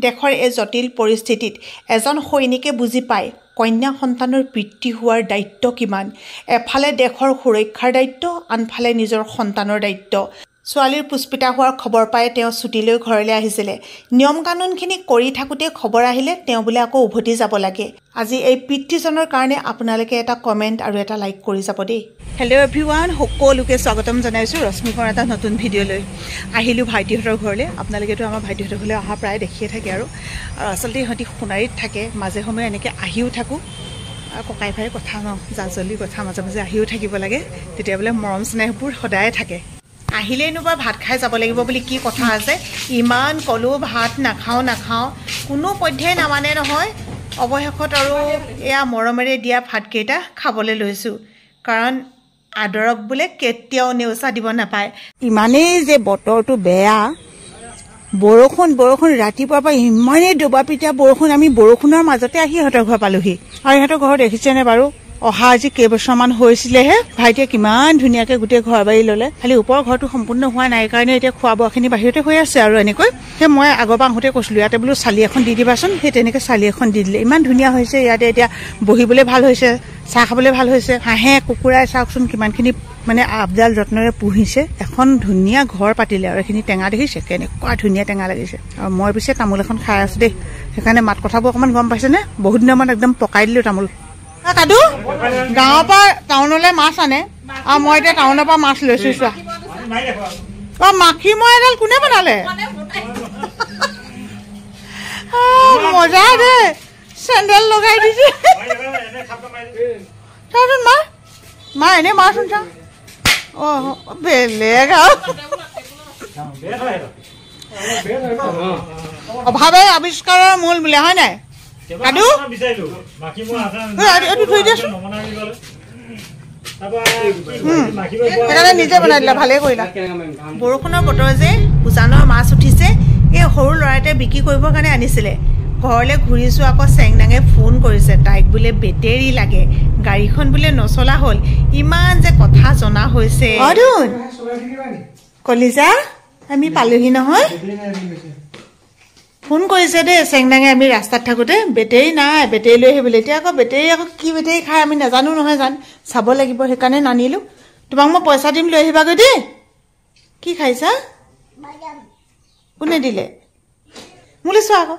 দেশৰ এই জটিল পৰিস্থিতিত এজন সৈনিকে বুজি পায় কন্যা সন্তানৰ পিতৃ হোৱাৰ দায়িত্ব কিমান। এফালে দেশৰ সুৰক্ষাৰ দায়িত্ব, আনফালে নিজৰ সন্তানৰ দায়িত্ব। ছোৱালীৰ পুষ্পিতা হোৱাৰ খবৰ পাই তেওঁ ছুটীলৈ ঘৰলৈ আহিছিলে। নিয়ম কানুনখিনি কৰি থাকোঁতে খবৰ আহিলে তেওঁ বোলে আকৌ উভতি যাব লাগে। আজি এই পিতৃজনৰ কাৰণে আপোনালোকে এটা কমেণ্ট আৰু এটা লাইক কৰি যাব দেই। হেল্ল' এভৰিৱান, সকলোকে স্বাগতম জনাইছোঁ ৰশ্মিকৰ এটা নতুন ভিডিঅ'লৈ। আহিলোঁ ভাইটিহঁতৰ ঘৰলৈ। আপোনালোকেতো আমাৰ ভাইটিহঁতৰ ঘৰলৈ অহা প্ৰায় দেখিয়ে থাকে আৰু আচলতে ইহঁতি সোণাৰীত থাকে, মাজে সময়ে এনেকৈ আহিও থাকোঁ। ককাই ভাই কথা ন, জাজলি কথা মাজে মাজে আহিও থাকিব লাগে, তেতিয়া বোলে মৰম স্নেহবোৰ সদায়ে থাকে। আহিলেইনো বা ভাত খাই যাব লাগিব বুলি কি কথা আছে? ইমান ক'লো ভাত নাখাওঁ কোনো পধ্যেই নামানে নহয়। অৱশেষত আৰু এয়া মৰমেৰে দিয়া ভাতকেইটা খাবলৈ লৈছোঁ, কাৰণ আদৰক বোলে কেতিয়াও নেওচা দিব নাপায়। ইমানেই যে বতৰটো বেয়া, বৰষুণ ৰাতিপুৱাৰ পৰা ইমানেই দবাপিটা বৰষুণ। আমি বৰষুণৰ মাজতে আহি ইহঁতৰ ঘৰ পালোহি। আৰু ইহঁতৰ ঘৰ দেখিছেনে বাৰু? অহা আজি কেইবছৰমান হৈছিলেহে। ভাইটিয়ে কিমান ধুনীয়াকৈ গোটেই ঘৰ বাৰী ল'লে, খালি ওপৰৰ ঘৰটো সম্পূৰ্ণ হোৱা নাই কাৰণে এতিয়া খোৱা বোৱাখিনি বাহিৰতে হৈ আছে আৰু এনেকৈ। সেই মই আগৰ পৰা আহোঁতে কৈছিলোঁ ইয়াতে বোলো চালি এখন দি দিবাচোন, সেই তেনেকৈ চালি এখন দি দিলে। ইমান ধুনীয়া হৈছে ইয়াতে, এতিয়া বহিবলৈ ভাল হৈছে, চাহ খাবলৈ ভাল হৈছে। হাঁহে কুকুৰাই চাওকচোন কিমানখিনি মানে আবদাল যত্নৰে পুহিছে। এখন ধুনীয়া ঘৰ পাতিলে আৰু এইখিনি টেঙা দেখিছে, কেনেকুৱা ধুনীয়া টেঙা লাগিছে। আৰু মই পিছে তামোল এখন খাই আছোঁ দেই, সেইকাৰণে মাত কথাবোৰ অকণমান গম পাইছেনে? বহুত দিনৰ মান একদম পকাই দিলোঁ তামোল। কাদু গাঁৱৰ পৰা টাউনলৈ মাছ আনে আৰু মই এতিয়া টাউনৰ পৰা মাছ লৈছোঁ। চোৱা মাখি মই এডাল কোনে বনালে? মজা দেই, চেণ্ডেল লগাই দিছে। মা এনেই মাৰচোন চা। অঁ বেলেগ আৰু অভাৱে আৱিষ্কাৰৰ মূল বোলে, হয় নাই? কাদু থৈ দিয়াচোন, সেইকাৰণে নিজে বনাই দিলা, ভালেই কৰিলা। বৰষুণৰ বতৰ যে, উজানৰ মাছ উঠিছে। এই সৰু ল'ৰা এটাই বিক্ৰী কৰিবৰ কাৰণে আনিছিলে। ঘৰলৈ ঘূৰিছোঁ, আকৌ চেংনাঙে ফোন কৰিছে, তাইক বোলে বেটেৰী লাগে, গাড়ীখন বোলে নচলা হ'ল। ইমান যে কথা জনা হৈছে। অৰুণ কলিজা, আমি পালোহি নহয়। ফোন কৰিছে দেই চেংনাঙে, আমি ৰাস্তাত থাকোঁতে। বেটেৰী নাই, বেটেৰী লৈ আহিবলৈ। এতিয়া আকৌ বেটেৰী কি বেটেৰী খাই আমি নাজানো নহয়, চাব লাগিব, সেইকাৰণে নানিলোঁ। তোমাক মই পইচা দিম, লৈ আহিবাগৈ দেই। কি খাইছা? কোনে দিলে? মোলৈ চোৱা আকৌ,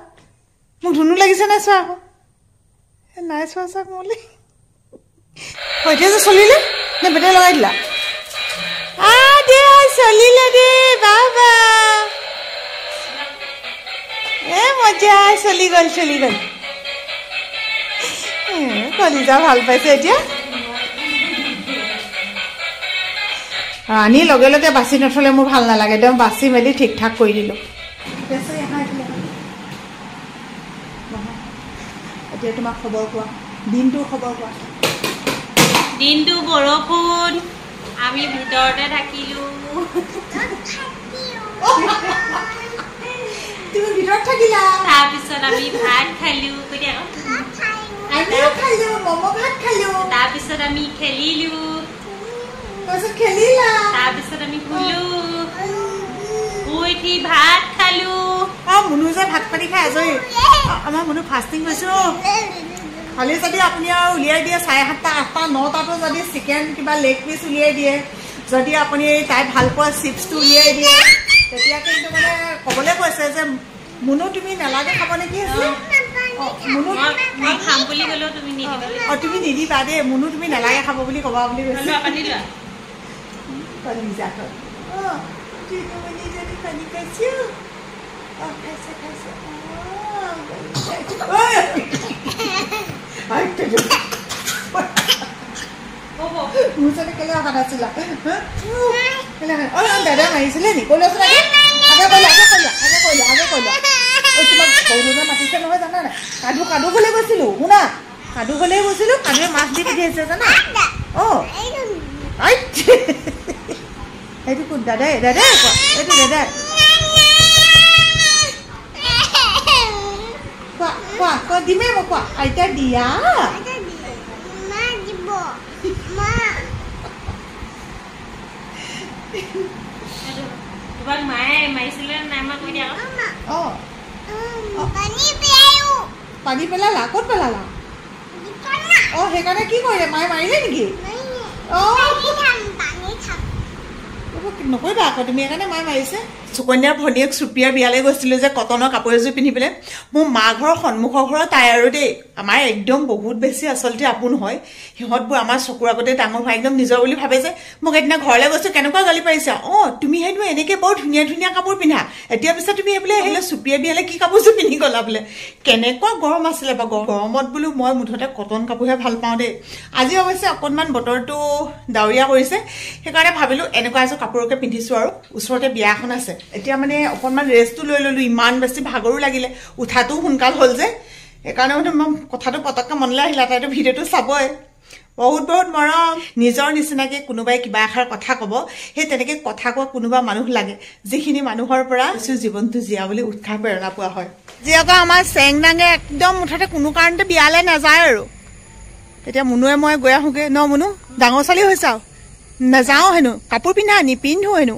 মোক ধুনু লাগিছে নাই চোৱা আকৌ। নাই চোৱা চাওক মোলৈ। এতিয়া যে চলিলে নে বেটেৰী লগাই দিলা? চলিলে দেই বাবা, এ মজা, চলি গ'ল। কলিজা ভাল পাইছে এতিয়া। আনি লগে লগে বাচি নথলে মোৰ ভাল নালাগে, একদম বাচি মেলি ঠিক ঠাক কৰি দিলোঁ। এতিয়া তোমাক খবৰ কোৱা, দিনটোৰ খবৰ কোৱা। দিনটো বৰষুণ, আমি ভিতৰতে থাকিলোঁ। তুমি ভিতৰত থাকিলা, তাৰপিছত আমি ভাত খালোঁ, তাৰপিছত আমি খেলিলোঁ, তাৰপিছত আমি শুলোঁ, শুই উঠি ভাত খালোঁ। মুনু যে ভাত পানী খাই আজৰি। আমাৰ মুনু ফাষ্টিং হৈছোঁ। খালি যদি আপুনি আৰু উলিয়াই দিয়ে 7:30, 8টা, 9টাতো যদি চিকেন কিবা লেগ পিচ উলিয়াই দিয়ে, যদি আপুনি তাই ভাল পোৱা চিপছটো উলিয়াই দিয়ে, তেতিয়া কিন্তু মানে ক'বলৈ কৈছে যে মুনু তুমি নালাগে খাব নেকি? মুনু খাম বুলি ক'লেও তুমি নিদিবা। তুমি নিদিবা দেই, মুনু তুমি নালাগে খাব বুলি ক'বা বুলি কৈছে। মোৰ চাগে কেলে অহা নাছিলা? দাদা মাৰিছিলে নি? কৈ লৈছো আগে তোমাক সৰুজনে মাতিছে নহয়, জানা নাই? কাদু গ'লে গৈছিলোঁ, শুনা, কাদু গ'লে গৈছিলোঁ, কাদুৱে মাছ দি পঠিয়াইছে জানা। এইটো কোন? দাদাই এইটো দাদাই। কোৱা দিমে মোক, কোৱা আইতা দিয়া। তোমাক মায়ে মাৰিছিলে নাই? মই কৈ দিয়া পানী পেলালা ক'ত পেলালা অঁ সেইকাৰণে কি কৰিলে মায়ে মাৰিলে নেকি নকৰিবা আকৌ তুমি সেইকাৰণে মায়ে মাৰিছে সুকন্যাৰ ভনীয়েক সুপ্ৰিয়াৰ বিয়ালৈ গৈছিলোঁ যে কটনৰ কাপোৰ এযোৰ পিন্ধি পেলাই মোৰ মা ঘৰৰ সন্মুখৰ ঘৰৰ তাই আৰু দেই আমাৰ একদম বহুত বেছি আচলতে আপোন হয় সিহঁতবোৰ আমাৰ চকুৰ আগতে ডাঙৰ হয় একদম নিজৰ বুলি ভাবে যে মোক এদিনা ঘৰলৈ গৈছোঁ কেনেকুৱা গালি পাৰিছা অঁ তুমি হেনো এনেকৈ বৰ ধুনীয়া ধুনীয়া কাপোৰ পিন্ধা এতিয়া পিছত তুমি বোলে আহিলে সুপ্ৰিয়া বিয়ালৈ কি কাপোৰযোৰ পিন্ধি গ'লা বোলে কেনেকুৱা গৰম আছিলে বা গৰমত বোলো মই মুঠতে কটন কাপোৰহে ভাল পাওঁ দেই আজি অৱশ্যে অকণমান বতৰটো ডাৱৰীয়া কৰিছে সেইকাৰণে ভাবিলোঁ এনেকুৱা এযোৰ কাপোৰকে পিন্ধিছোঁ আৰু ওচৰতে বিয়া এখন আছে এতিয়া মানে অকণমান ৰেষ্টটো লৈ ল'লোঁ ইমান বেছি ভাগৰো লাগিলে উঠাটো সোনকাল হ'ল যে সেইকাৰণে মানে মই কথাটো পটককৈ মনলৈ আহিলা তাইতো ভিডিঅ'টো চাবই বহুত বহুত মৰম নিজৰ নিচিনাকৈ কোনোবাই কিবা এষাৰ কথা ক'ব সেই তেনেকৈ কথা কোৱা কোনোবা মানুহ লাগে যিখিনি মানুহৰ পৰা জীৱনটো জীয়া বুলি উৎসাহ প্ৰেৰণা পোৱা হয় যিহেতু আমাৰ চেংডাঙে একদম মুঠতে কোনো কাৰণতে বিয়ালৈ নাযায় আৰু এতিয়া মুনুৱে মই গৈ আহোঁগৈ ন মুনু ডাঙৰ ছোৱালী হৈছে আৰু নাযাওঁ হেনো কাপোৰ পিন্ধা নিপিন্ধো হেনো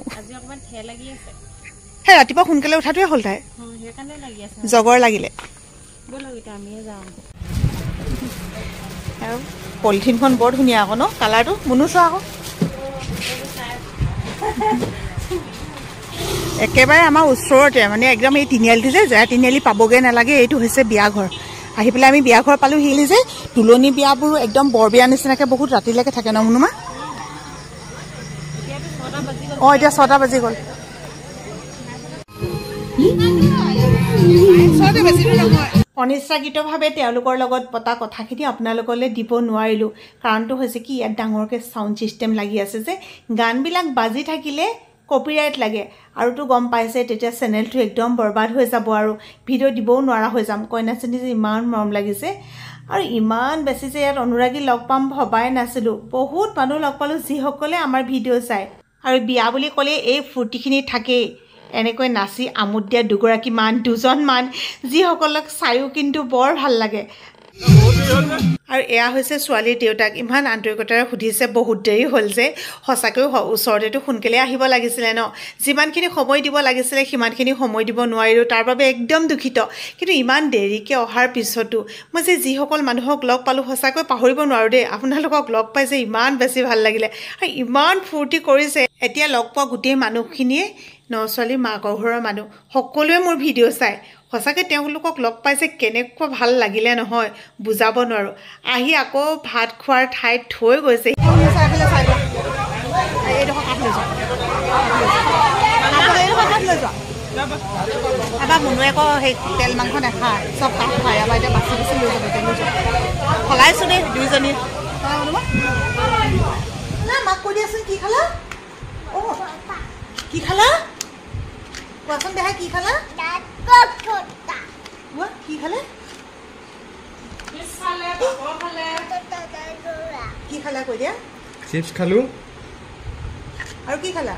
সেই ৰাতিপুৱা সোনকালে উঠাটোৱে হ'ল তাই জগৰ লাগিলে পলিথিনখন বৰ ধুনীয়া আকৌ ন কালাৰটো মুনু চোৱা আকৌ একেবাৰে আমাৰ ওচৰতে মানে একদম এই তিনিআলিটো যে তিনিআলি পাবগৈ নালাগে এইটো হৈছে বিয়াঘৰ আহি পেলাই আমি বিয়াঘৰ পালোঁ হিলি যে তুলনি বিয়াবোৰো একদম বৰ বিয়া নিচিনাকৈ বহুত ৰাতিলৈকে থাকে ন মুনুমা অঁ এতিয়া 6টা বাজি গ'ল অনিচ্ছাকৃতভাৱে তেওঁলোকৰ লগত পতা কথাখিনি আপোনালোকলৈ দিব নোৱাৰিলোঁ কাৰণটো হৈছে কি ইয়াত ডাঙৰকৈ চাউণ্ড ছিষ্টেম লাগি আছে যে গানবিলাক বাজি থাকিলে কপিৰাইট লাগে আৰুতো গম পাইছে তেতিয়া চেনেলটো একদম বৰবাদ হৈ যাব আৰু ভিডিঅ' দিবও নোৱাৰা হৈ যাম কইনাজনী যে ইমান মৰম লাগিছে আৰু ইমান বেছি যে ইয়াত অনুৰাগী লগ পাম ভবাই নাছিলোঁ বহুত মানুহ লগ পালোঁ যিসকলে আমাৰ ভিডিঅ' চায় আৰু বিয়া বুলি ক'লে এই ফূৰ্তিখিনি থাকেই এনেকৈ নাচি আমোদ দিয়া দুজনমান যিসকলক চায়ো কিন্তু বৰ ভাল লাগে আৰু এয়া হৈছে ছোৱালীৰ দেউতাক ইমান আন্তৰিকতাৰে সুধিছে বহুত দেৰি হ'ল যে সঁচাকৈ ওচৰতেতো সোনকালে আহিব লাগিছিলে ন যিমানখিনি সময় দিব লাগিছিলে সিমানখিনি সময় দিব নোৱাৰিলোঁ তাৰ বাবে একদম দুখিত কিন্তু ইমান দেৰিকৈ অহাৰ পিছতো মই যে যিসকল মানুহক লগ পালোঁ সঁচাকৈ পাহৰিব নোৱাৰোঁ দেই আপোনালোকক লগ পাই যে ইমান বেছি ভাল লাগিলে আৰু ইমান ফূৰ্তি কৰিছে এতিয়া লগ পোৱা গোটেই মানুহখিনিয়ে ন ছোৱালীৰ মাকৰ ঘৰৰ মানুহ সকলোৱে মোৰ ভিডিঅ' চায় সঁচাকৈ তেওঁলোকক লগ পাইছে কেনেকুৱা ভাল লাগিলে নহয় বুজাব নোৱাৰোঁ আহি আকৌ ভাত খোৱাৰ ঠাইত থৈ গৈছে এবাৰ মুনুৱে আকৌ সেই তেল মাংস নাখায় চব কাঠ খায় এবাৰ এতিয়া বাচি বাচি লৈ যাব তেল সলাইছোঁ দেই দুইজনী মাক কৈ দিয়াচোন কি খালা অঁ কি খালা কোৱাচোন দেহা কি খালা কি খালে কি খালা কৈ দিয়া চিপছ খালোঁ আৰু কি খালা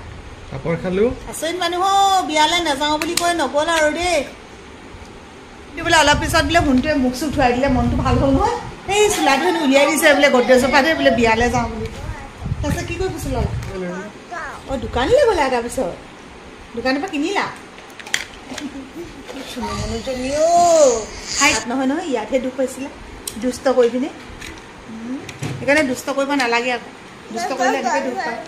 পাপৰ খালোঁ আচৰিত মানুহ বিয়ালৈ নাযাওঁ বুলি কৈ নগ'ল আৰু দেই বোলে অলপ পিছত বোলে ভণ্টিয়ে মুখ চুখ ধুৱাই দিলে মনটো ভাল হ'ল নহয় সেই চোলাটো উলিয়াই দিছে বোলে গডৰেজৰ পৰা বোলে বিয়ালৈ যাওঁ বুলি তাৰপিছত কি কৰি ফুচলা অঁ দোকানলৈ গ'লা তাৰপিছত দোকানৰ পৰা কিনিলা নহয় নহয় ইয়াতহে দুখ পাইছিলে দুষ্ট কৰি পিনে সেইকাৰণে দুষ্ট কৰিব নালাগে আকৌ দুষ্ট কৰিলে এনেকৈ দুখ পায়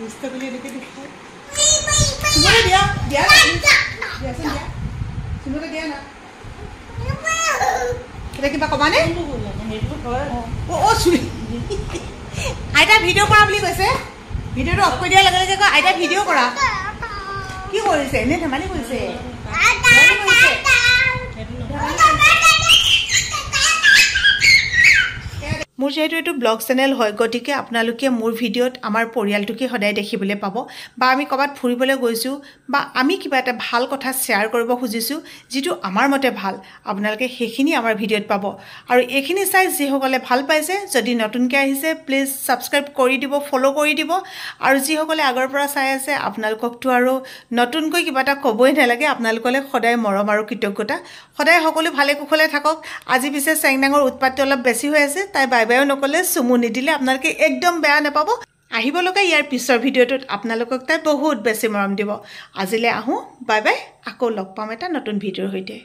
দুষ্ট কৰিলে এনেকৈ দুখ পায় দিয়া দিয়া দিয়াচোন দিয়া চুমকে দিয়া না এতিয়া কিবা ক'বানে অঁ চুৰি আইতা ভিডিঅ' কৰা বুলি কৈছে ভিডিঅ'টো অফ কৰি দিয়াৰ লগে লগে কয় আইতা ভিডিঅ' কৰা কি কৰিছে এনে ধেমালি কৰিছে মোৰ যেহেতু এইটো ব্লগ চেনেল হয় গতিকে আপোনালোকে মোৰ ভিডিঅ'ত আমাৰ পৰিয়ালটোকে সদায় দেখিবলৈ পাব বা আমি ক'ৰবাত ফুৰিবলৈ গৈছোঁ বা আমি কিবা এটা ভাল কথা শ্বেয়াৰ কৰিব খুজিছোঁ যিটো আমাৰ মতে ভাল আপোনালোকে সেইখিনি আমাৰ ভিডিঅ'ত পাব আৰু এইখিনি চাই যিসকলে ভাল পাইছে যদি নতুনকৈ আহিছে প্লিজ ছাবস্ক্ৰাইব কৰি দিব ফ'ল' কৰি দিব আৰু যিসকলে আগৰ পৰা চাই আছে আপোনালোককতো আৰু নতুনকৈ কিবা এটা ক'বই নালাগে আপোনালোকলৈ সদায় মৰম আৰু কৃতজ্ঞতা সদায় সকলো ভালে কুশলে থাকক আজি পিছে চেংডাঙৰ উৎপাতটো অলপ বেছি হৈ আছে তাই বাই বাইও নক'লে চুমু নিদিলে আপোনালোকে একদম বেয়া নাপাব আহিব লগা ইয়াৰ পিছৰ ভিডিঅ'টোত আপোনালোকক তাই বহুত বেছি মৰম দিব আজিলৈ আহোঁ বাই বাই আকৌ লগ পাম এটা নতুন ভিডিঅ'ৰ সৈতে